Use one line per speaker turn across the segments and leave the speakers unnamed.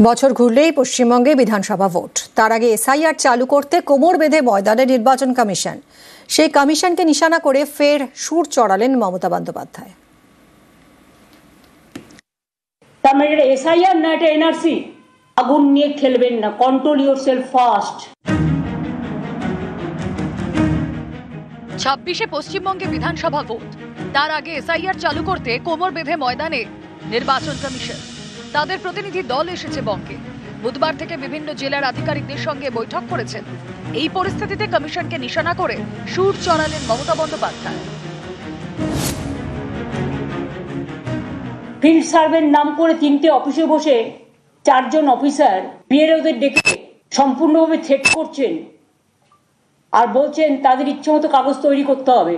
বছর ঘুরলেই পশ্চিমবঙ্গে বিধানসভা ভোট। তার আগে এসআইআর চালু করতে কোমর বেঁধে ময়দানে নির্বাচন কমিশন। সেই কমিশনকে নিশানা করে ফের সুর চড়ালেন মমতা বন্দ্যোপাধ্যায়।
তার মানে এটা এসআইআর না, এটা এনআরসি। আগুন নিয়ে খেলবেন না, কন্ট্রোল ইয়োরসেলফ ফার্স্ট।
26শে পশ্চিমবঙ্গে বিধানসভা ভোট। তার আগে এসআইআর চালু করতে কোমর বেঁধে ময়দানে নির্বাচন কমিশন। তাদের প্রতিনিধি দল এসেছে বঙ্গে। বুধবার থেকে বিভিন্ন জেলার আধিকারিকদের সঙ্গে বৈঠক করেছেন। এই পরিস্থিতিতে কমিশনকে নিশানা করে সুর চড়ালেন মমতা বন্দ্যোপাধ্যায়।
ফিল্ড সার্ভের নাম করে 3টে অফিসে বসে 4 জন অফিসার বিএলওদের ডেকে সম্পূর্ণভাবে থ্রেট করছেন আর বলছেন তাদের ইচ্ছে মতো কাগজ তৈরি করতে হবে।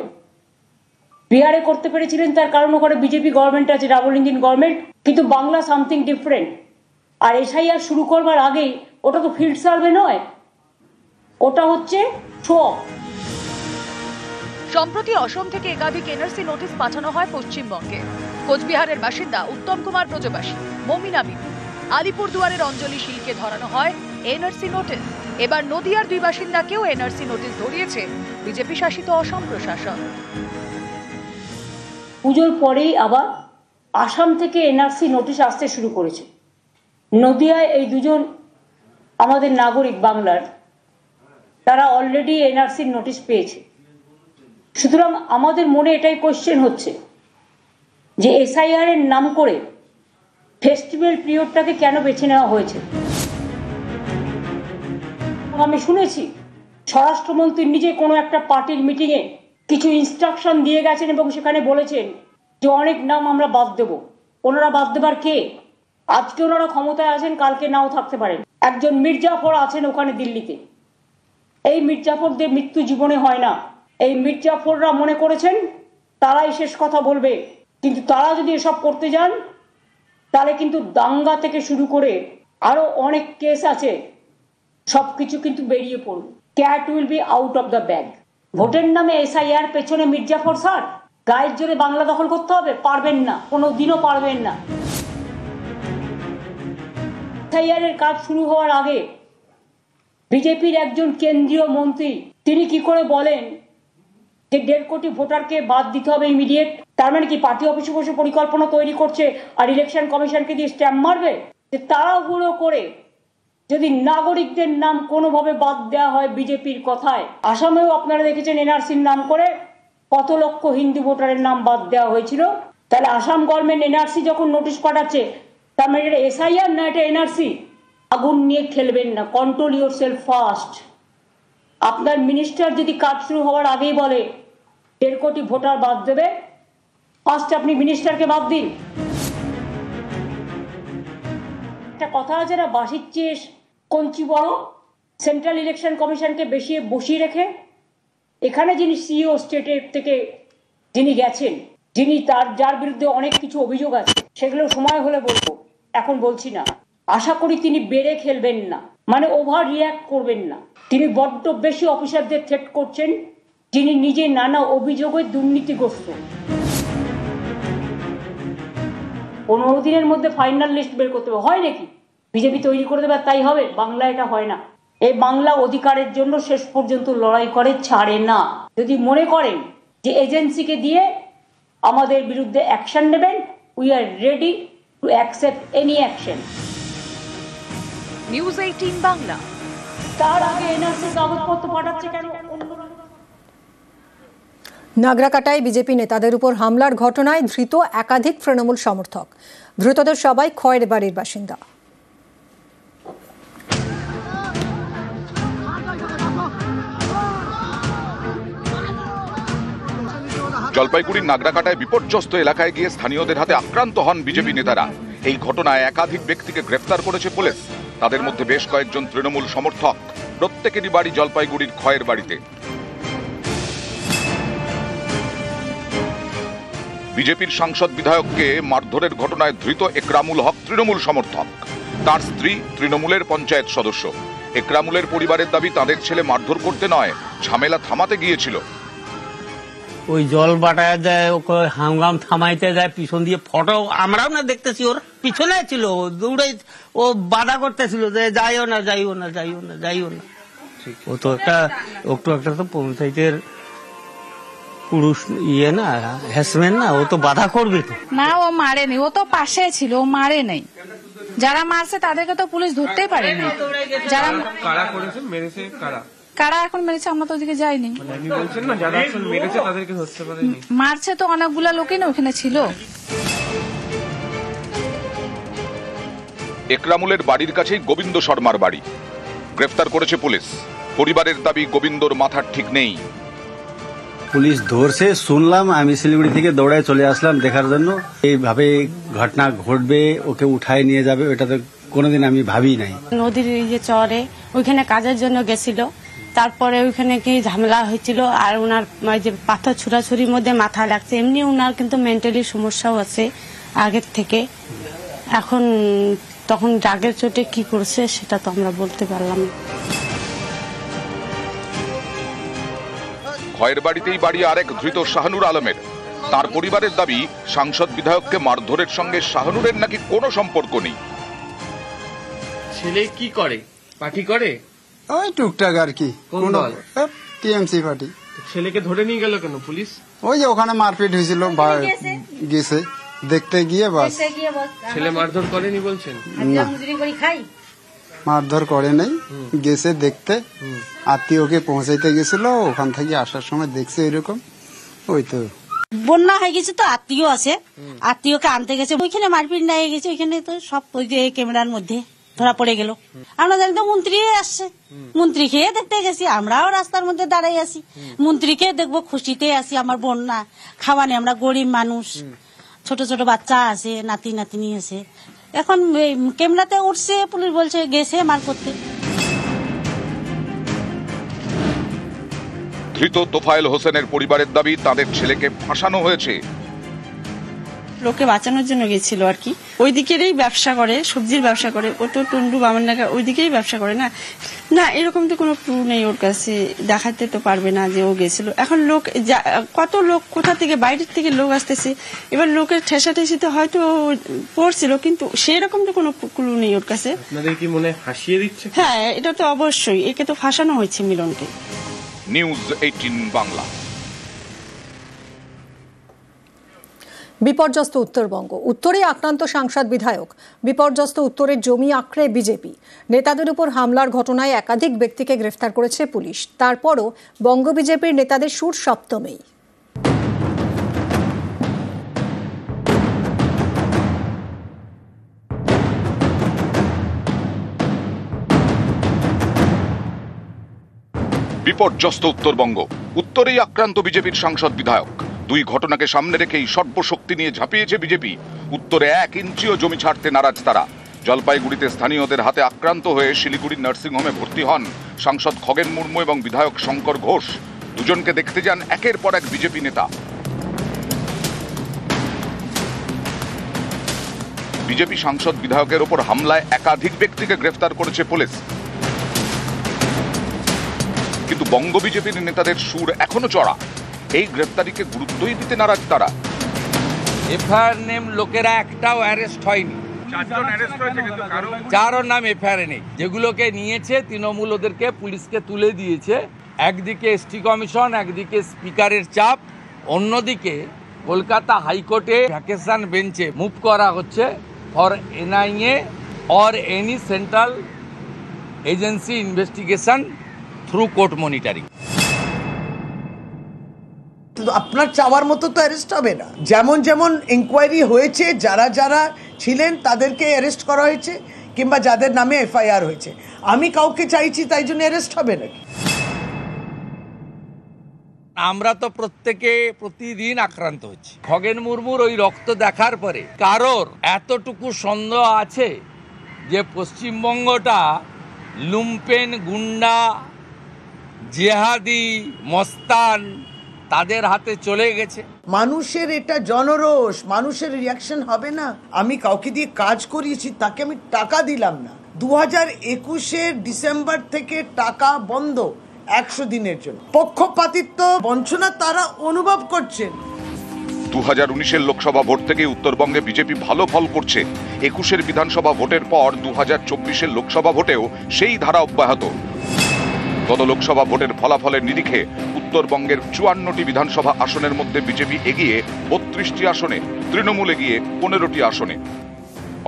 বিহারে করতে পেরেছিলেন, তার কারণ ওখানে বিজেপি গভর্নমেন্ট আছে, ডাবল ইঞ্জিন গভর্নমেন্ট। কিন্তু বাংলা সামথিং ডিফারেন্ট। আর এসআইআর শুরু করবার আগেই ওটা তো ফিল্ড সার্ভে নয়, ওটা হচ্ছে শো অফ।
সম্প্রতি অসম থেকে একাধিক এনআরসি নোটিশ পাঠানো হয় পশ্চিমবঙ্গে। কোচবিহারের বাসিন্দা উত্তম কুমার ব্রজবাসী, মমিনা বিবি, আলিপুরদুয়ারের অঞ্জলি শীলকে ধরানো হয় এনআরসি নোটিশ। এবার নদিয়ার 2 বাসিন্দাকেও এনআরসি নোটিশ ধরিয়েছে বিজেপি শাসিত অসম প্রশাসন।
পুজোর পরেই আবার আসাম থেকে এনআরসি নোটিশ আসতে শুরু করেছে। নদিয়ায় এই 2 জন আমাদের নাগরিক বাংলার, তারা অলরেডি এনআরসির নোটিশ পেয়েছে। সুতরাং আমাদের মনে এটাই কোশ্চেন হচ্ছে যে এসআইআর এর নাম করে ফেস্টিভ্যাল পিরিয়ডটাকে কেন বেছে নেওয়া হয়েছে। আমি শুনেছি স্বরাষ্ট্রমন্ত্রী নিজে কোনো একটা পার্টির মিটিংয়ে কিছু ইনস্ট্রাকশন দিয়ে গেছেন এবং সেখানে বলেছেন যে অনেক নাম আমরা বাদ দেব। ওনারা বাদ দেবার কে? আজকে ওনারা ক্ষমতায় আছেন, কালকে নাও থাকতে পারেন। একজন মির্জাফর আছেন ওখানে দিল্লিতে। এই মির্জাফরদের মৃত্যু জীবনে হয় না। এই মির্জাফররা মনে করেছেন তারাই শেষ কথা বলবে, কিন্তু তারা যদি এসব করতে যান তাহলে কিন্তু দাঙ্গা থেকে শুরু করে আরো অনেক কেস আছে, সবকিছু কিন্তু বেরিয়ে পড়বে। Cat will be out of the bag. ভোটের নামে এসআইআর পেছনে মির্জাফর স্যার গায়ের জোরে বাংলা দখল করতে হবে? পারবেন না, কোনো দিনও পারবেন না। এসআইআর এর কাজ শুরু হওয়ার আগে বিজেপির একজন কেন্দ্রীয় মন্ত্রী তিনি কি করে বলেন যে 1.5 কোটি ভোটারকে বাদ দিতে হবে ইমিডিয়েট? তার মানে কি পার্টি অফিসে বসে পরিকল্পনা তৈরি করছে আর ইলেকশন কমিশনকে দিয়ে স্ট্যাম্প মারবে? যে তাড়াহুড়ো করে যদি নাগরিকদের নাম কোনোভাবে বাদ দেওয়া হয় বিজেপির কথায়। আসামেও আপনারা দেখেছেন এনআরসির নাম করে কত লক্ষ হিন্দু ভোটারের নাম বাদ দেওয়া হয়েছিল। তাহলে আসাম গভর্নমেন্ট এনআরসি যখন নোটিশ পাঠাচ্ছে, তার মানে এটা এসআইআর না, এটা এনআরসি। আগুন নিয়ে খেলবেন না, কন্ট্রোল ইয়োরসেলফ ফার্স্ট। আপনার মিনিস্টার যদি কাজ শুরু হওয়ার আগেই বলে 1.5 কোটি ভোটার বাদ দেবে, ফার্স্ট আপনি মিনিস্টারকে বাদ দিন। একটা কথা আছে না, বাঁশির চেয়ে কঞ্চি বড়। সেন্ট্রাল ইলেকশন কমিশনকে বেশি বসিয়ে রেখে এখানে যিনি সিইও স্টেটের থেকে যিনি গেছেন, যিনি যার বিরুদ্ধে অনেক কিছু অভিযোগ আছে, সেগুলো সময় হলে বলবো, এখন বলছি না। আশা করি তিনি বেড়ে খেলবেন না, মানে ওভার রিয়াক্ট করবেন না। তিনি বড্ড বেশি অফিসারদের থ্রেট করছেন যিনি নিজে নানা অভিযোগে দুর্নীতিগ্রস্ত। 15 দিনের মধ্যে ফাইনাল লিস্ট বের করতে হবে। হয় নাকি বিজেপি তৈরি করে দেবে তাই হবে? বাংলা এটা হয় না। এই বাংলা অধিকারের জন্য শেষ পর্যন্ত লড়াই করে, ছাড়ে না। যদি মনে করেন যে এজেন্সিকে দিয়ে আমাদের বিরুদ্ধে অ্যাকশন নেবেন, we are ready to accept any action.
News 18 Bangla.
তার আগে এনআরসি কাগজপত্র পাঠাচ্ছে কেন?
নাগরাকাটায় বিজেপি নেতাদের উপর হামলার ঘটনায় ধৃত একাধিক তৃণমূল সমর্থক। ধৃতদের সবাই খয়ের বাড়ির বাসিন্দা।
জলপাইগুড়ির নাগরাকাটায় বিপর্যস্ত এলাকায় গিয়ে স্থানীয়দের হাতে আক্রান্ত হন বিজেপি নেতারা। এই ঘটনায় একাধিক ব্যক্তিকে গ্রেফতার করেছে পুলিশ। তাদের মধ্যে বেশ কয়েকজন তৃণমূল সমর্থক। প্রত্যেকেরই বাড়ি জলপাইগুড়ির খয়ের বাড়িতে। বিজেপির সাংসদ বিধায়ককে মারধরের ঘটনায় ধৃত একরামুল হক তৃণমূল সমর্থক। তার স্ত্রী তৃণমূলের পঞ্চায়েত সদস্য। একরামুলের পরিবারের দাবি তাদের ছেলে মারধর করতে নয়, ঝামেলা থামাতে গিয়েছিল।
ওই জল বাটায় দেয়, ওকে হামগাম থামাইতে যায়, পিছন দিয়ে ফটো আমরাও না দেখতেছি, ওর পিছনে ছিল, দৌড়ে ও বাধা করতেছিল যে যাইও না যাইও না যাইও না যাইও না। ও তো একটা তো পঞ্চায়েতের পুরুষ না, হ্যাসমেন্ট না, ও তো বাধা করবে তো
না। ও মারেনি, ও তো পাশে ছিল, ও মারে নাই। যারা মারছে তাদেরকে তো পুলিশ ধরতেই পারেনি। যারা
কারা করেছে মেরেছে
কারা এখন মেরেছে আমরা তো ওদিকে যাইনি।
আপনি বলছেন না যারা এখন মেরেছে তাদেরকে ধরতে পারেনি?
মারছে তো অনেকগুলা লোকই না ওখানে ছিল।
একরামুলের বাড়ির কাছেই গোবিন্দ শর্মার বাড়ি। গ্রেফতার করেছে পুলিশ। পরিবারের দাবি গোবিন্দর মাথার ঠিক নেই।
পুলিশ ধরছে শুনলাম, আমি শিলিগুড়ি থেকে দৌড়ায় চলে আসলাম দেখার জন্য। এইভাবে ঘটনা ঘটবে, ওকে উঠায় নিয়ে যাবে, ওটা তো কোনোদিন আমি ভাবি নাই।
নদীর যে চরে ওইখানে কাজের জন্য গেছিল, তারপরে ওইখানে কি ঝামেলা হয়েছিল, আর ওনার যে পাথর ছুড়াছুরির মধ্যে মাথা লাগছে। এমনি ওনার কিন্তু মেন্টালি সমস্যাও আছে আগের থেকে। এখন তখন রাগের চোটে কি করছে সেটা তো আমরা বলতে পারলাম না।
খয়ের বাড়িতেই বাড়ি আরেক ধৃত শাহনুর আলমের। তার পরিবারের দাবি সাংসদ বিধায়ককে মারধরের সঙ্গে শাহনুরের নাকি কোনো সম্পর্ক নেই।
ছেলে কি করে? পার্টি করে?
ওই টুকটাক আর কি।
কোন দল?
TMC party.
ছেলেকে ধরে নিয়ে গেল কেন পুলিশ?
ওই যে ওখানে মারপিট হয়েছিল, গেছে দেখতে গিয়ে বাস।
ছেলে মারধর করেনি বলছেন?
না, মারধর করে নাই, গেছে দেখতে। আত্মীয়কে পৌঁছাইতে গেছিল, ওখান থেকে আসার সময় দেখছে এরকম। ওই তো
বন্যা হয়ে গেছে তো আত্মীয় আছে, আত্মীয়কে আনতে গেছে, ওইখানে মারপিট নিয়ে গেছে। ওইখানে তো সব ওই যে ক্যামেরার মধ্যে ধরা পড়ে গেল। আমরা জানি তো মন্ত্রী আসছে, মন্ত্রী খেয়ে দেখতে গেছি। আমরাও রাস্তার মধ্যে দাঁড়াই আছি, মন্ত্রীকে দেখবো, খুশিতে আছি। আমার বন্যা খাওয়া নেই, আমরা গরিব মানুষ, ছোট ছোট বাচ্চা আছে, নাতি নাতিনি আছে। এখন ক্যামেরাতে উঠছে, পুলিশ বলছে গেছে মার করতে।
ধৃত তোফায়েল হোসেনের পরিবারের দাবি তাদের ছেলেকে ফাঁসানো হয়েছে।
লোকে বাঁচানোর জন্য গেছিল আর কি। ওই দিকেরই ব্যবসা করে, সবজির ব্যবসা করে। ও তো টুন্ডু বামনডাঙ্গা ওই দিকেই ব্যবসা করে না। না, এরকম তো কোনো প্রুফ নেই ওর কাছে, দেখাতে তো পারবে না যে ও গেছিল। এখন লোক কত লোক কোথা থেকে বাইরের থেকে লোক আসতেছে, এবার লোকের ঠেসাঠেসিতে হয়তো পড়ছিল, কিন্তু সেরকম তো কোনো ক্লু নেই ওর কাছে।
আপনাদের কি মনে হাসিয়ে দিচ্ছে?
হ্যাঁ, এটা তো অবশ্যই, একে তো ফাঁসানো হয়েছে মিলনকে।
নিউজ 18 বাংলা।
বিপর্যস্ত উত্তরবঙ্গ। উত্তরে আক্রান্ত সাংসদ বিধায়ক। বিপর্যস্ত উত্তরের জমি আঁকড়ে বিজেপি। নেতাদের উপর হামলার ঘটনায় একাধিক ব্যক্তিকে গ্রেফতার করেছে পুলিশ। তারপরও বঙ্গ বিজেপির নেতাদের সুর সপ্তমেই।
বিপর্যস্ত উত্তরবঙ্গ। উত্তরেই আক্রান্ত বিজেপির সাংসদ বিধায়ক। দুই ঘটনাকে সামনে রেখেই সর্বশক্তি নিয়ে ঝাঁপিয়েছে বিজেপি। উত্তরে 1 ইঞ্চিও জমি ছাড়তে নারাজ তারা। জলপাইগুড়িতে স্থানীয়দের হাতে আক্রান্ত হয়ে শিলিগুড়ির নার্সিংহোমে ভর্তি হন সাংসদ খগেন মুর্মু এবং বিধায়ক শঙ্কর ঘোষ। দুজনকে দেখতে যান একের পর এক বিজেপি নেতা। বিজেপি সাংসদ বিধায়কের ওপর হামলায় একাধিক ব্যক্তিকে গ্রেফতার করেছে পুলিশ। কিন্তু বঙ্গ বিজেপির নেতাদের সুর এখনো চড়া। এই গ্রেফতারিকে গুরুত্বই দিতে নারাজ তারা।
এফআইআর নেম লোকেরা একটাও অ্যারেস্ট হয়নি। 4 নাম এফআইআর নেই। যেগুলোকে নিয়েছে তৃণমূল ওদেরকে পুলিশকে তুলে দিয়েছে। একদিকে এসটি কমিশন, একদিকে স্পিকারের চাপ, অন্যদিকে কলকাতা হাইকোর্টে ভ্যাকেশন বেঞ্চে মুভ করা হচ্ছে for NIA or any central agency investigation through court monitoring.
আপনার চাওয়ার মতো তো অ্যারেস্ট হবে না। যেমন যেমন ইনকোয়ারি হয়েছে, যারা যারা ছিলেন তাদেরকে অ্যারেস্ট করা হয়েছে, কিংবা যাদের নামে এফআইআর হয়েছে। আমি কাউকে চাইছি তাই জন্য অ্যারেস্ট হবে নাকি?
আমরা তো প্রত্যেকে প্রতিদিন আক্রান্ত হচ্ছি। খগেন মুর্মুর ওই রক্ত দেখার পরে কারোর এতটুকু সন্দেহ আছে যে পশ্চিমবঙ্গটা লুম্পেন, গুন্ডা, জেহাদি, মস্তান তাদের হাতে চলে গেছে?
মানুষের এটা জনরোষ, মানুষের রিয়াকশন হবে না? আমি কাউকে দিয়ে কাজ করিয়েছি, তাকে আমি টাকা দিলাম না। 2021 ডিসেম্বর থেকে টাকা বন্ধ, 100 দিনের জন্য। পক্ষপাতিত্ব বঞ্চনা তারা অনুভব করছেন।
2019-এর লোকসভা ভোট থেকে উত্তরবঙ্গে বিজেপি ভালো ফল করছে। 21-এর বিধানসভা ভোটের পর 2024-এর লোকসভা ভোটেও সেই ধারা অব্যাহত। গত লোকসভা ভোটের ফলাফলের নিরিখে উত্তরবঙ্গের 54টি বিধানসভা আসনের মধ্যে বিজেপি এগিয়ে 32টি আসনে, তৃণমূল এগিয়ে 15টি আসনে।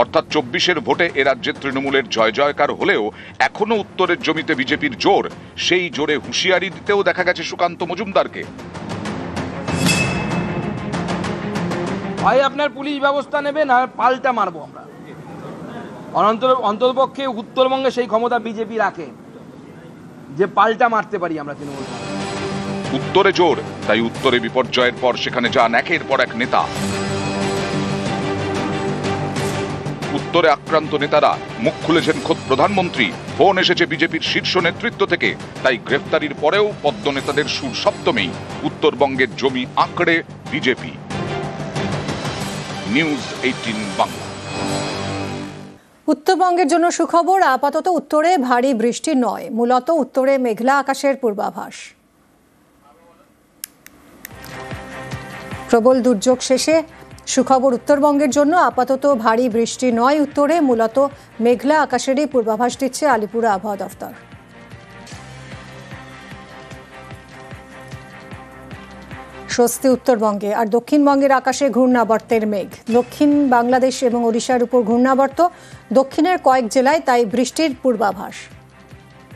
অর্থাৎ 24-এর ভোটে এ রাজ্যে তৃণমূলের জয় জয়কার হলেও এখনো উত্তরের জমিতে বিজেপির জোর। সেই জোরে হুঁশিয়ারি দিতেও দেখা গেছে সুকান্ত মজুমদারকে।
হয় আপনার পুলিশ ব্যবস্থা নেবে, না পাল্টা মারবো আমরা। অন্ততপক্ষে উত্তরবঙ্গে সেই ক্ষমতা বিজেপি রাখে যে পাল্টা মারতে পারি আমরা তৃণমূল।
উত্তরে জোর, তাই উত্তরে বিপর্যয়ের পর সেখানে যান একের পর এক নেতা। উত্তরে আক্রান্ত নেতারা মুখ খুলেছেন খোদ প্রধানমন্ত্রী। ফোন এসেছে বিজেপির শীর্ষ নেতৃত্ব থেকে, তাই গ্রেফতারির পরেও পদ্ম নেতাদের সুর সপ্তমেই। উত্তরবঙ্গের জমি আঁকড়ে বিজেপি। নিউজ 18 বাংলা।
উত্তরবঙ্গের জন্য সুখবর, আপাতত উত্তরে ভারী বৃষ্টি নয়, মূলত উত্তরে মেঘলা আকাশের পূর্বাভাস। প্রবল দুর্যোগ শেষে সুখবর উত্তরবঙ্গের জন্য, আপাতত ভারী বৃষ্টি নয় উত্তরে, মূলত মেঘলা আকাশেরই পূর্বাভাস দিচ্ছে আলিপুর আবহাওয়া দফতর। স্বস্তি উত্তরবঙ্গে, আর দক্ষিণবঙ্গের আকাশে ঘূর্ণাবর্তের মেঘ। দক্ষিণ বাংলাদেশ এবং ওড়িশার উপর ঘূর্ণাবর্ত, দক্ষিণের কয়েক জেলায় তাই বৃষ্টির পূর্বাভাস।